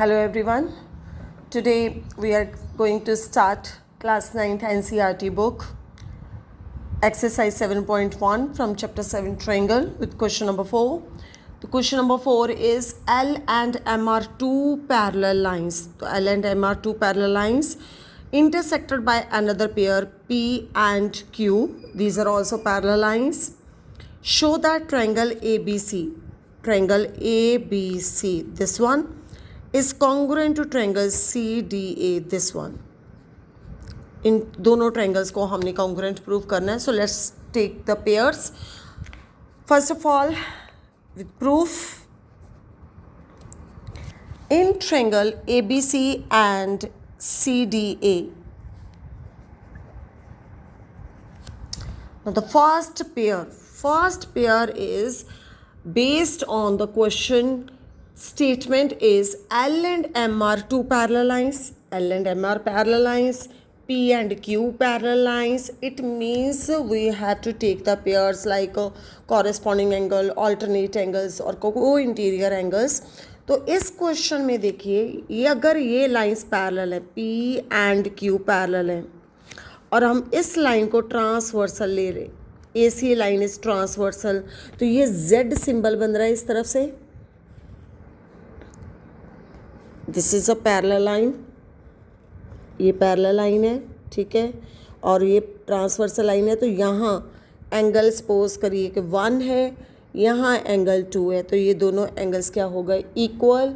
Hello everyone. Today we are going to start class 9th NCERT book exercise 7.1 from chapter 7 triangle with question number 4. The question number 4 is L and M are two parallel lines. So L and M are two parallel lines intersected by another pair P and Q. These are also parallel lines. Show that triangle ABC, this one is congruent to triangle CDA, this one. इन दोनों triangles को हमने congruent prove करना है. So let's take the pairs. First of all with proof in triangle ABC and CDA. Now the first pair is based on the question statement is L and M are two parallel lines. L and M are parallel lines. P and Q parallel lines. It means we have to take the pairs like corresponding angle, alternate angles और co-interior angles. तो इस question में देखिए ये अगर ये lines parallel है P and Q parallel है और हम इस लाइन को ट्रांसवर्सल ले रहे, AC लाइन इज ट्रांसवर्सल, तो ये Z सिंबल बन रहा है इस तरफ से. This is a parallel line, ये पैरेलल लाइन है, ठीक है, और ये ट्रांसवर्सल लाइन है. तो यहाँ एंगल सपोज करिए कि 1 है, यहाँ एंगल 2 है, तो ये दोनों एंगल्स क्या हो गए, इक्वल.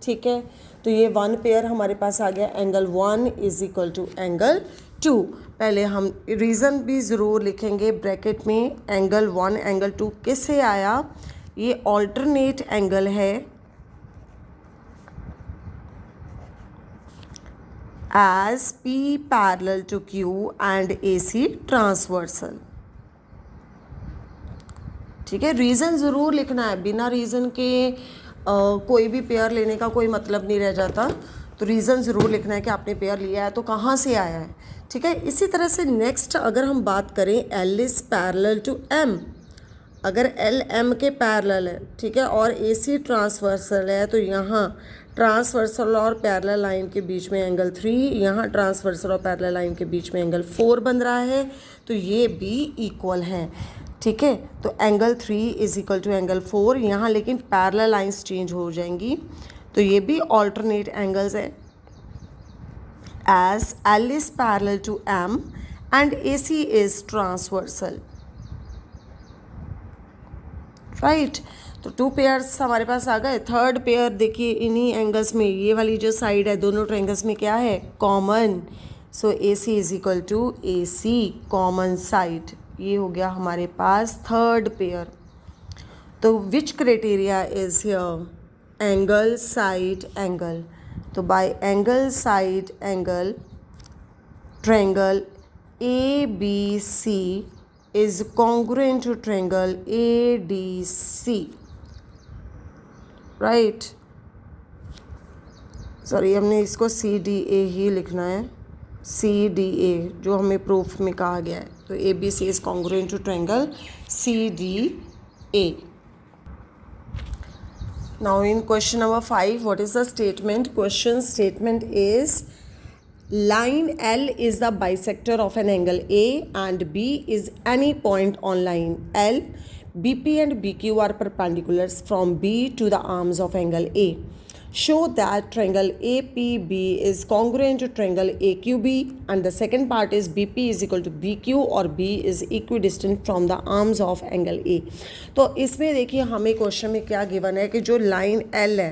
ठीक है, तो ये वन पेयर हमारे पास आ गया, angle 1 is equal to angle 2. पहले हम रीज़न भी ज़रूर लिखेंगे ब्रैकेट में. एंगल 1 एंगल 2 किससे आया, ये ऑल्टरनेट एंगल है as P parallel to Q and AC transversal. ठीक है, रीज़न ज़रूर लिखना है, बिना रीज़न के कोई भी पेयर लेने का कोई मतलब नहीं रह जाता. तो रीज़न ज़रूर लिखना है कि आपने पेयर लिया है तो कहाँ से आया है. ठीक है, इसी तरह से नेक्स्ट अगर हम बात करें L is parallel to M, अगर L M के पैरेलल है, ठीक है, और AC ट्रांसवर्सल है, तो यहाँ ट्रांसवर्सल और पैरेलल लाइन के बीच में एंगल 3, यहाँ ट्रांसवर्सल और पैरेलल लाइन के बीच में एंगल 4 बन रहा है, तो ये भी इक्वल हैं. ठीक है, तो angle 3 is equal to angle 4. यहाँ लेकिन पैरेलल लाइंस चेंज हो जाएंगी, तो ये भी ऑल्टरनेट एंगल्स है. As L is parallel to M and AC is transversal. Right, तो टू पेयर्स हमारे पास आ गए. थर्ड पेयर देखिए, इन्हीं एंगल्स में ये वाली जो साइड है दोनों ट्रायंगल्स में क्या है, common. So AC is equal to AC common side. ये हो गया हमारे पास थर्ड पेयर. तो which criteria is here, angle side angle. तो by angle side angle triangle ABC is congruent to triangle ADC. Right, sorry हमने इसको CDA ही लिखना है, CDA जो हमें प्रूफ में कहा गया है. तो ABC is congruent to triangle CDA. Now in question number 5, what is the statement? Question statement is line L is the bisector of an angle A and B is any point on line L. BP and BQ are perpendiculars from B to the arms of angle A. Show that triangle APB is congruent to triangle AQB, and the second part is BP is equal to BQ or B is equidistant from the arms of angle A. तो इसमें देखिए हमें question में क्या given है कि जो line L है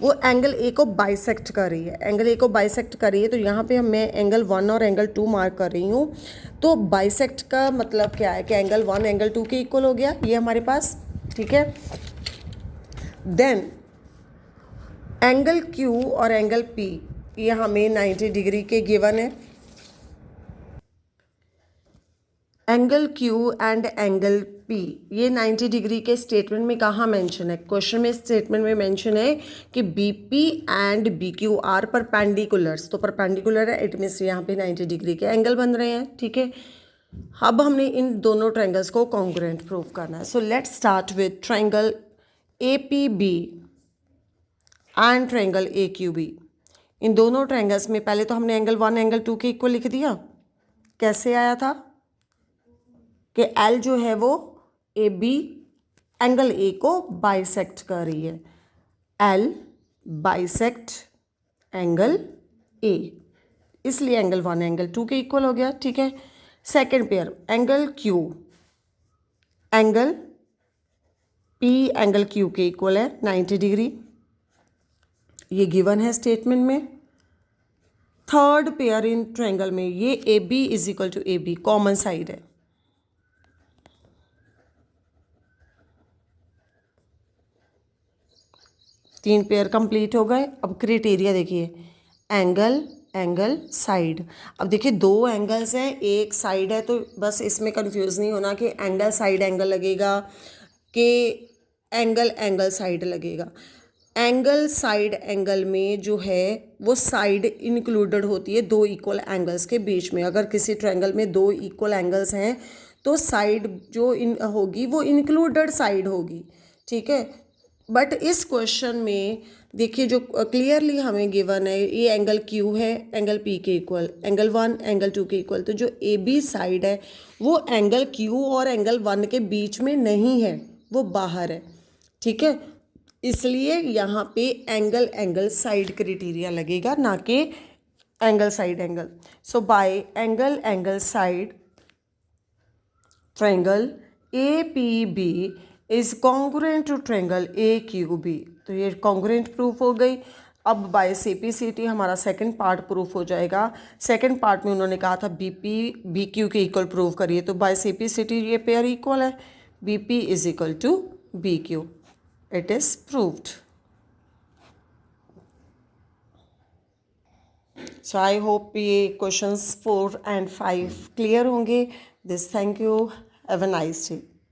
वो एंगल ए को बाइसेक्ट कर रही है. एंगल ए को बाइसेक्ट कर रही है, तो यहाँ पे मैं एंगल 1 और एंगल 2 मार्क कर रही हूँ. तो बाइसेक्ट का मतलब क्या है कि एंगल 1 एंगल 2 के इक्वल हो गया ये हमारे पास. ठीक है, देन एंगल Q और एंगल P ये हमें 90 डिग्री के गिवन है. Angle Q and angle P ये 90 डिग्री के स्टेटमेंट में कहाँ मेंशन है, क्वेश्चन में स्टेटमेंट में मेंशन है कि BP and BQ are perpendiculars. तो परपेंडिकुलर है, इट मीन्स यहाँ पे 90 डिग्री के एंगल बन रहे हैं. ठीक है, अब हमने इन दोनों ट्रायंगल्स को कॉन्ग्रुएंट प्रूव करना है. So let's start with triangle APB. And triangle A Q B. इन दोनों ट्रायंगल्स में पहले तो हमने एंगल 1 एंगल 2 के इक्वल लिख दिया। कैसे आया था कि एल जो है वो ए बी एंगल ए को बाइसेक्ट कर रही है, एल बाइसेक्ट एंगल ए, इसलिए एंगल 1 एंगल 2 के इक्वल हो गया। ठीक है। Second pair angle Q, angle P angle Q के इक्वल है 90 डिग्री, ये गिवन है स्टेटमेंट में। थर्ड पेयर इन ट्रायंगल में ये A B is equal to A B, common side है। तीन पेयर कंप्लीट हो गए। अब क्राइटेरिया देखिए, एंगल एंगल साइड। अब देखिए दो एंगल्स हैं, एक साइड है, तो बस इसमें कंफ्यूज नहीं होना कि एंगल साइड एंगल लगेगा कि एंगल एंगल साइड लगेगा। एंगल साइड एंगल में जो है वो साइड इंक्लूडेड होती है दो इक्वल एंगल्स के बीच में। अगर किसी ट्रायंगल में दो इक्वल एंगल्स हैं तो साइड जो होगी वो इंक्लूडेड साइड होगी। ठीक है। बट इस क्वेश्चन में देखिए जो क्लियरली हमें गिवन है, ये एंगल क्यू है एंगल पी के इक्वल, एंगल 1 एंगल 2 के इक्वल, तो जो ए बी साइड है वो एंगल क्यू और एंगल 1 के बीच में नहीं है, वो बाहर है। ठीक है। इसलिए यहाँ पे एंगल एंगल साइड क्राइटेरिया लगेगा, ना कि angle side angle. So by angle angle side triangle A P B is congruent to triangle A Q B, तो ये कॉन्ग्रुएंट प्रूफ हो गई। अब बाय सीपीसीटी हमारा सेकंड पार्ट प्रूफ हो जाएगा। सेकंड पार्ट में उन्होंने कहा था बीपी बी क्यू के इक्वल प्रूव करिए, तो बाय सीपीसीटी ये पेयर इक्वल है, BP is equal to B Q, it is proved. So I hope ये क्वेश्चंस 4 and 5 क्लियर होंगे। This thank you, have a nice day.